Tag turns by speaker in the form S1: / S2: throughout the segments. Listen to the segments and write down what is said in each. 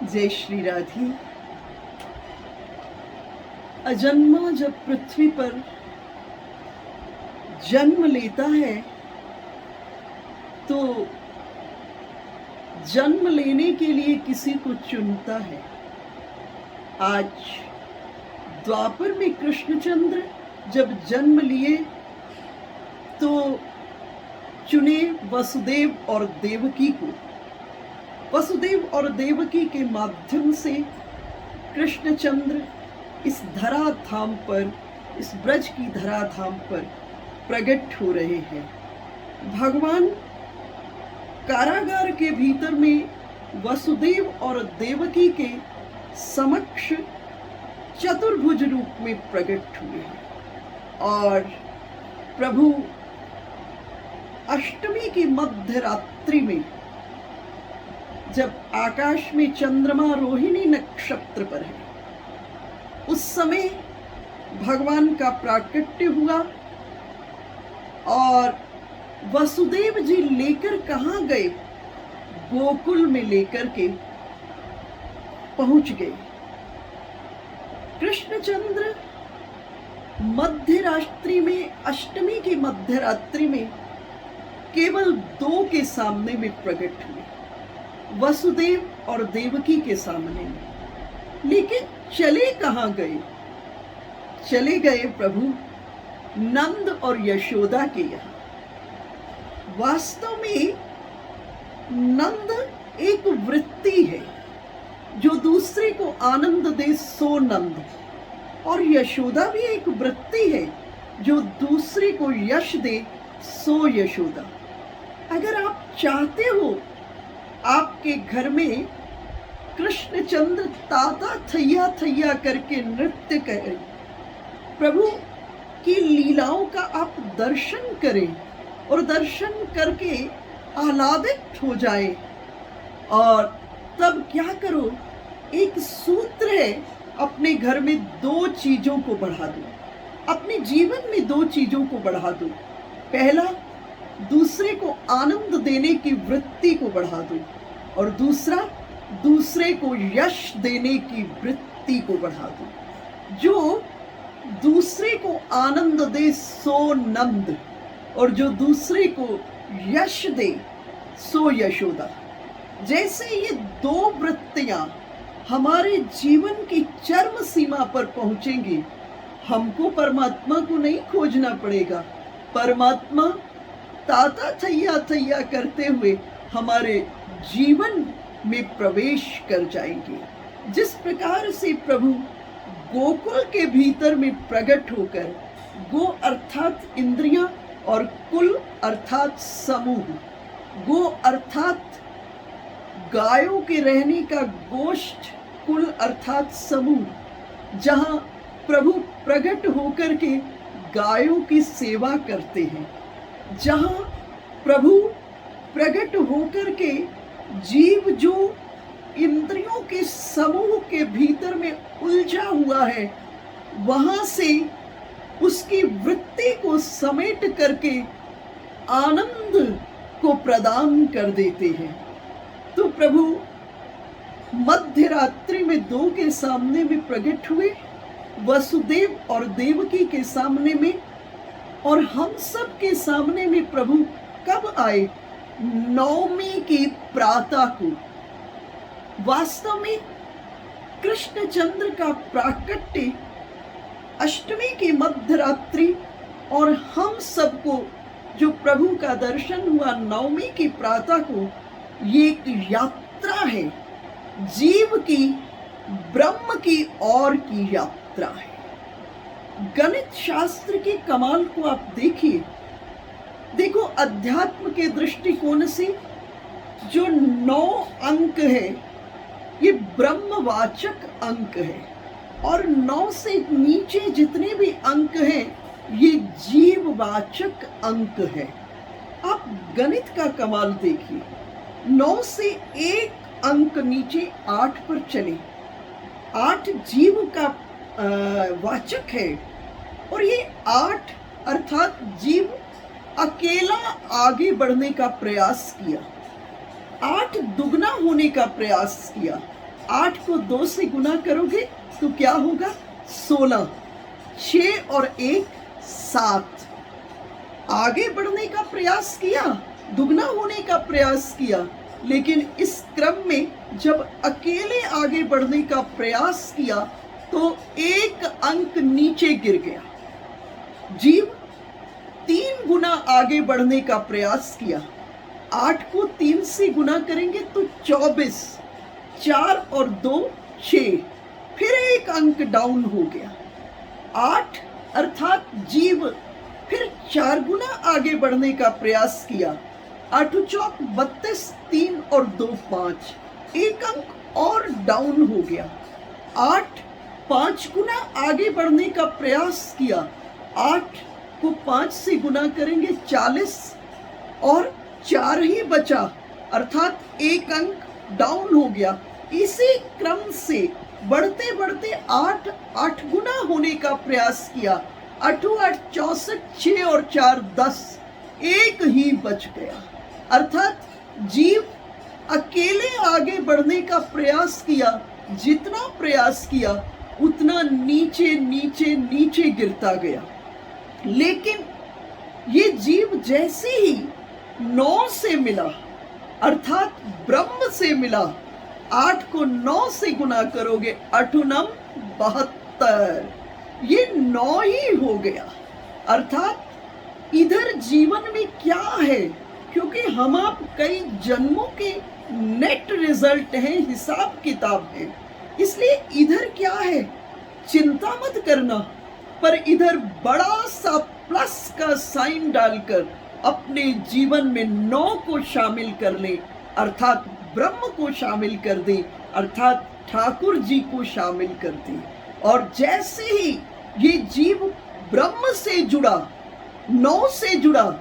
S1: जय श्री राधे। अजन्मा जब पृथ्वी पर जन्म लेता है तो जन्म लेने के लिए किसी को चुनता है। आज द्वापर में कृष्णचंद्र जब जन्म लिए तो चुने वसुदेव और देवकी को। वसुदेव और देवकी के माध्यम से कृष्णचंद्र इस धराधाम पर, इस ब्रज की धराधाम पर प्रकट हो रहे हैं। भगवान कारागार के भीतर में वसुदेव और देवकी के समक्ष चतुर्भुज रूप में प्रकट हुए हैं और प्रभु अष्टमी की मध्य रात्रि में जब आकाश में चंद्रमा रोहिणी नक्षत्र पर है, उस समय भगवान का प्राकट्य हुआ और वसुदेव जी लेकर कहाँ गए? गोकुल में लेकर के पहुंच गए। कृष्णचंद्र मध्य रात्रि में, अष्टमी की मध्य रात्रि में केवल दो के सामने में प्रकट हुए, वसुदेव और देवकी के सामने में। लेकिन चले कहाँ गए? चले गए प्रभु नंद और यशोदा के यहाँ। वास्तव में नंद एक वृत्ति है जो दूसरे को आनंद दे, सो नंद, और यशोदा भी एक वृत्ति है जो दूसरे को यश दे, सो यशोदा। अगर आप चाहते हो आपके घर में कृष्णचंद्र ताता थैया थैया करके नृत्य करें, प्रभु की लीलाओं का आप दर्शन करें और दर्शन करके आह्लादित हो जाए, और तब क्या करो? एक सूत्र है, अपने घर में दो चीजों को बढ़ा दो, अपने जीवन में दो चीजों को बढ़ा दो। पहला, दूसरे को आनंद देने की वृत्ति को बढ़ा दो, और दूसरा, दूसरे को यश देने की वृत्ति को बढ़ा दो। जो दूसरे को आनंद दे, सो नंद, और जो दूसरे को यश दे, सो यशोदा। जैसे ये दो वृत्तियां हमारे जीवन की चरम सीमा पर पहुंचेंगी, हमको परमात्मा को नहीं खोजना पड़ेगा। परमात्मा ताता थैया थैया करते हुए हमारे जीवन में प्रवेश कर जाएंगे। जिस प्रकार से प्रभु गोकुल के भीतर में प्रकट होकर, गो अर्थात इंद्रियां और कुल अर्थात समूह, गो अर्थात गायों के रहने का गोष्ठ, कुल अर्थात समूह, जहां प्रभु प्रकट होकर के गायों की सेवा करते हैं, जहां प्रभु प्रकट होकर के जीव जो इंद्रियों के समूह के भीतर में उलझा हुआ है, वहां से उसकी वृत्ति को समेट करके आनंद को प्रदान कर देते हैं। तो प्रभु मध्य रात्रि में दो के सामने में प्रकट हुए, वसुदेव और देवकी के सामने में, और हम सब के सामने में प्रभु कब आए? नवमी की प्रातः को। वास्तव में कृष्णचंद्र का प्राकट्य अष्टमी की मध्य रात्रि, और हम सबको जो प्रभु का दर्शन हुआ नवमी की प्रातः को, ये एक यात्रा है, जीव की, ब्रह्म की ओर की यात्रा है। गणित शास्त्र के कमाल को आप देखिए। देखो, अध्यात्म के दृष्टिकोण से जो 9 अंक है, ये ब्रह्मवाचक अंक है, और 9 से नीचे जितने भी अंक हैं, ये जीववाचक अंक है। आप गणित का कमाल देखिए। 9 से एक अंक नीचे 8 पर चले, 8 जीव का वाचक है, और ये 8 अर्थात जीव अकेला आगे बढ़ने का प्रयास किया, 8 दुगना होने का प्रयास किया, 8 को 2 से गुना करोगे तो क्या होगा? 16। 6 और 1 7। आगे बढ़ने का प्रयास किया, दुगना होने का प्रयास किया, लेकिन इस क्रम में जब अकेले आगे बढ़ने का प्रयास किया तो 1 अंक नीचे गिर गया। जीव 3 गुना आगे बढ़ने का प्रयास किया। 8 को 3 से गुना करेंगे तो 24। 4 और 2 6। फिर 1 अंक डाउन हो गया। 8 अर्थात जीव फिर 4 गुना आगे बढ़ने का प्रयास किया। 8 चौक 32। 3 और 2 5। 1 अंक और डाउन हो गया। 8 5 गुना आगे बढ़ने का प्रयास किया। 8 को 5 से गुना करेंगे 40 और 4 ही बचा, अर्थात 1 अंक डाउन हो गया। इसी क्रम से बढ़ते बढ़ते 8 गुना होने का प्रयास किया। 8 8 64। 6 और 4 10। 1 ही बच गया, अर्थात जीव अकेले आगे बढ़ने का प्रयास किया। जितना प्रयास किया उतना नीचे नीचे नीचे गिरता गया। लेकिन ये जीव जैसे ही 9 से मिला, अर्थात ब्रह्म से मिला, 8 को 9 से गुना करोगे 8 9 72। ये 9 ही हो गया। अर्थात इधर जीवन में क्या है, क्योंकि हम आप कई जन्मों के नेट रिजल्ट हैं, हिसाब किताब है, इसलिए इधर क्या है चिंता मत करना, पर इधर बड़ा सा प्लस का साइन डालकर अपने जीवन में 9 को शामिल कर ले, अर्थात ब्रह्म को शामिल कर दे, अर्थात ठाकुर जी को शामिल कर दे। और जैसे ही ये जीव ब्रह्म से जुड़ा, 9 से जुड़ा,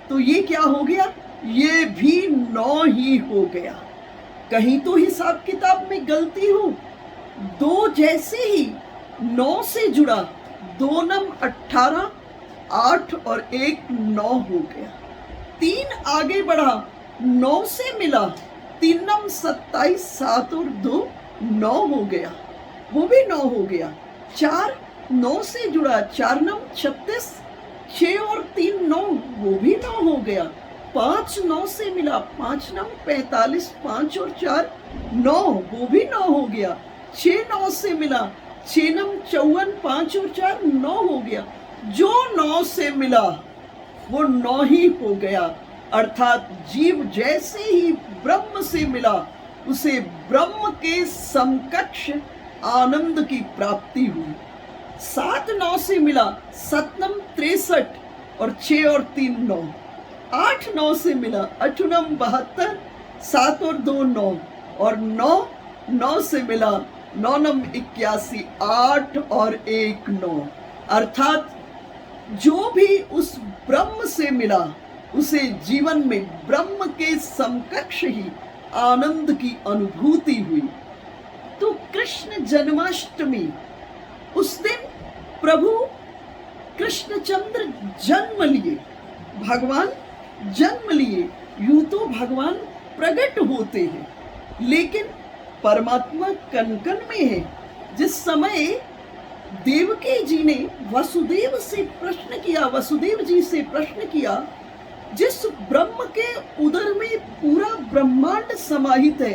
S1: तो ये क्या हो गया? ये भी 9 ही हो गया। कहीं तो हिसाब किताब में गलती हो। 2 जैसे ही 9 से जुड़ा, 2 9 18। 8 और 1 9 हो गया। 3 आगे बढ़ा, 9 से मिला, 3 9 27। 7 और 2 9 हो गया, वो भी 9 हो गया। 4 9 से जुड़ा, 4 9 36। 6 और 3 9, वो भी 9 हो गया। 5 9 से मिला, 5 9 45। 5 और 4 9, वो भी 9 हो गया। 6 9 से मिला, 6 9 54। 5 और 4 9 हो गया। जो 9 से मिला वो 9 ही हो गया, अर्थात जीव जैसे ही ब्रह्म से मिला उसे ब्रह्म के समकक्ष आनंद की प्राप्ति हुई। 7 9 से मिला, 7 9 63। और 6 और 3 9। 8 9 से मिला, 8 9 72। 7 और 2 9। और 9 9 से मिला, 9 9 81। 8 और 1 9। अर्थात जो भी उस ब्रह्म से मिला उसे जीवन में ब्रह्म के समकक्ष ही आनंद की अनुभूति हुई। तो कृष्ण जन्माष्टमी, उस दिन प्रभु कृष्णचंद्र जन्म लिए, भगवान जन्म लिए। यूं तो भगवान प्रकट होते हैं, लेकिन परमात्मा कन-कन में है। जिस समय देवकी जी ने वसुदेव से प्रश्न किया, वसुदेव जी से प्रश्न किया, जिस ब्रह्म के उदर में पूरा ब्रह्मांड समाहित है,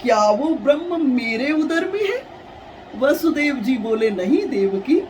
S1: क्या वो ब्रह्म मेरे उदर में है? वसुदेव जी बोले, नहीं देवकी,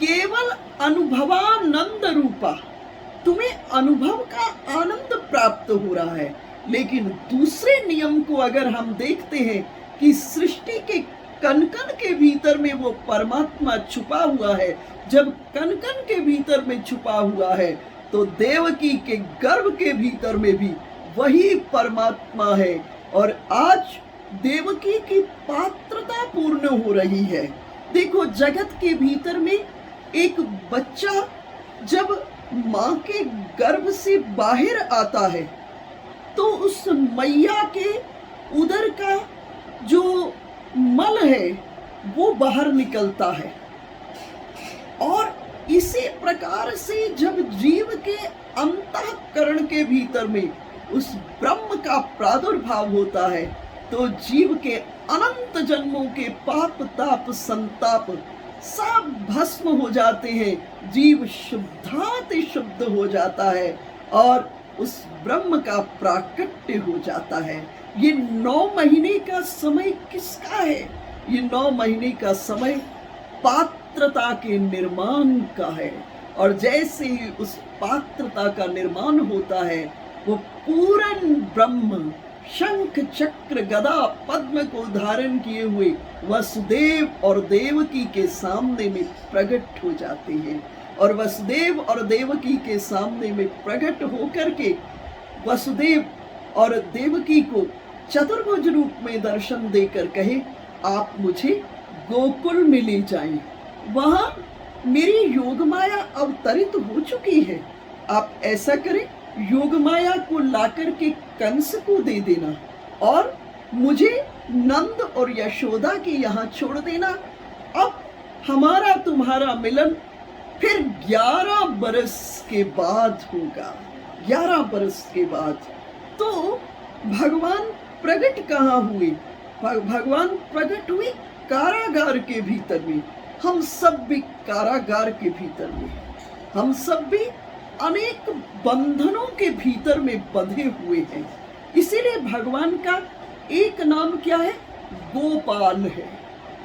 S1: केवल अनुभवानंद रूपा, तुम्हें अनुभव का आनंद प्राप्त हो रहा है। लेकिन दूसरे नियम को अगर हम देखते हैं कि सृष्टि के कण-कण के भीतर में वो परमात्मा छुपा हुआ है, जब कण-कण के भीतर में छुपा हुआ है तो देवकी के गर्भ के भीतर में भी वही परमात्मा है। और आज देवकी की पात्रता पूर्ण हो रही है। देखो, जगत के भीतर में एक बच्चा जब माँ के गर्भ से बाहर आता है तो उस मैया के उदर का जो मल है वो बाहर निकलता है। और इसी प्रकार से जब जीव के अंतःकरण के भीतर में उस ब्रह्म का प्रादुर्भाव होता है तो जीव के अनंत जन्मों के पाप ताप संताप सब भस्म हो जाते हैं। जीव शुद्धाति शुद्ध हो जाता है और उस ब्रह्म का प्राकट्य हो जाता है। ये 9 महीने का समय किसका है? ये 9 महीने का समय पात्रता के निर्माण का है। और जैसे ही उस पात्रता का निर्माण होता है, वो पूर्ण ब्रह्म शंख चक्र गदा पद्म को धारण किए हुए वसुदेव और देवकी के सामने में प्रकट हो जाते हैं। और वसुदेव और देवकी के सामने में प्रकट होकर के वसुदेव और देवकी को चतुर्भुज रूप में दर्शन देकर कहे, आप मुझे गोकुल में ले जाएं, वहां मेरी योगमाया अवतरित हो चुकी है। आप ऐसा करें, योगमाया को लाकर के कंस को दे देना और मुझे नंद और यशोदा के यहाँ छोड़ देना। अब हमारा तुम्हारा मिलन फिर 11 बरस के बाद होगा। 11 बरस के बाद। तो भगवान प्रकट कहाँ हुए? भगवान प्रकट हुए कारागार के भीतर में। हम सब भी कारागार के भीतर में, हम सब भी अनेक बंधनों के भीतर में बंधे हुए हैं। इसीलिए भगवान का एक नाम क्या है? गोपाल है।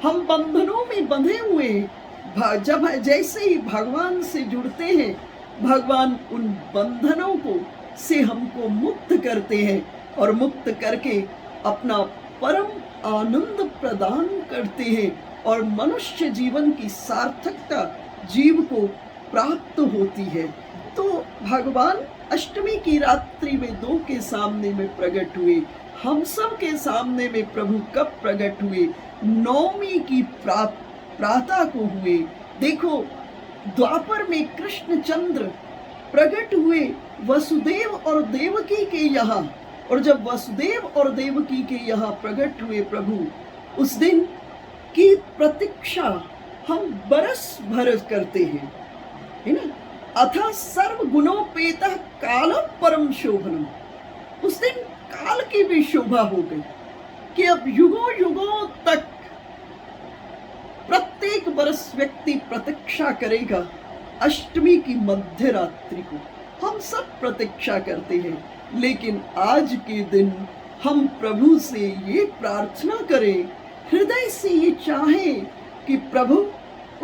S1: हम बंधनों में बंधे हुए हैं। जब जैसे ही भगवान से जुड़ते हैं, भगवान उन बंधनों को से हमको मुक्त करते हैं और मुक्त करके अपना परम आनंद प्रदान करते हैं और मनुष्य जीवन की सार्थकता जीव को प्राप्त होती है। तो भगवान अष्टमी की रात्रि में 2 के सामने में प्रकट हुए। हम सब के सामने में प्रभु कब प्रकट हुए? 9वीं की प्रातः को हुए। देखो, द्वापर में कृष्णचंद्र प्रकट हुए वसुदेव और देवकी के यहाँ। और जब वसुदेव और देवकी के यहाँ प्रकट हुए प्रभु, उस दिन की प्रतीक्षा हम बरस भर करते हैं, है ना? अथा सर्व गुणोपेतः कालम परम शोभनम। उस दिन काल की भी शोभा हो गई कि अब युगों युगों तक प्रत्येक बरस व्यक्ति प्रतीक्षा करेगा अष्टमी की मध्य रात्रि को। हम सब प्रतीक्षा करते हैं, लेकिन आज के दिन हम प्रभु से ये प्रार्थना करें, हृदय से ये चाहें कि प्रभु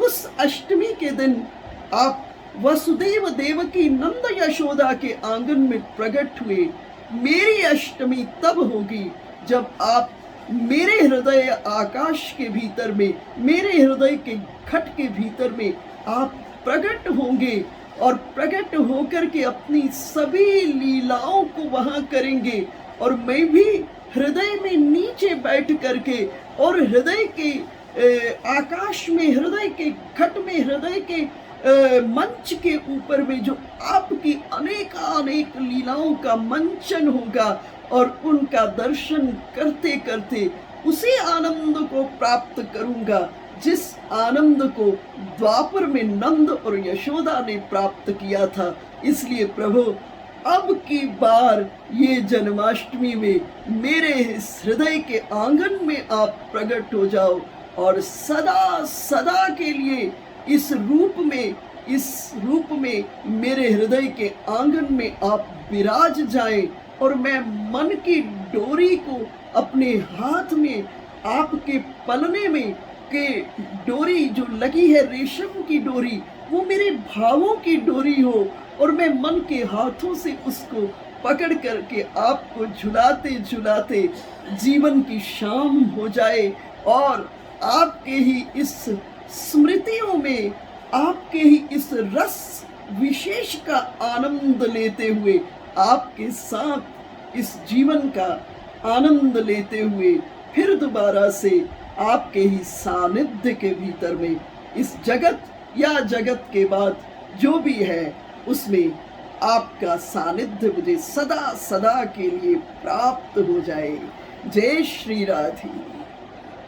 S1: उस अष्टमी के दिन आप वसुदेव देवकी नंद यशोदा के आंगन में प्रकट हुए। मेरी अष्टमी तब होगी जब आप मेरे हृदय आकाश के भीतर में, मेरे हृदय के घट के भीतर में आप प्रकट होंगे और प्रकट होकर के अपनी सभी लीलाओं को वहां करेंगे। और मैं भी हृदय में नीचे बैठ करके और हृदय के आकाश में, हृदय के घट में, हृदय के मंच के ऊपर में जो आपकी अनेक लीलाओं का मंचन होगा और उनका दर्शन करते करते उसी आनंद को प्राप्त करूंगा जिस आनंद को द्वापर में नंद और यशोदा ने प्राप्त किया था। इसलिए प्रभु, अब की बार ये जन्माष्टमी में मेरे इस हृदय के आंगन में आप प्रकट हो जाओ और सदा सदा के लिए इस रूप में मेरे हृदय के आंगन में आप विराज जाएं और मैं मन की डोरी को अपने हाथ में, आपके पलने में के डोरी जो लगी है रेशम की डोरी, वो मेरे भावों की डोरी हो और मैं मन के हाथों से उसको पकड़ करके आपको झुलाते झुलाते जीवन की शाम हो जाए और आपके ही इस स्मृतियों में, आपके ही इस रस विशेष का आनंद लेते हुए, आपके साथ इस जीवन का आनंद लेते हुए फिर दोबारा से आपके ही सानिध्य के भीतर में इस जगत या जगत के बाद जो भी है उसमें आपका सानिध्य मुझे सदा सदा के लिए प्राप्त हो जाए। जय श्री राधे।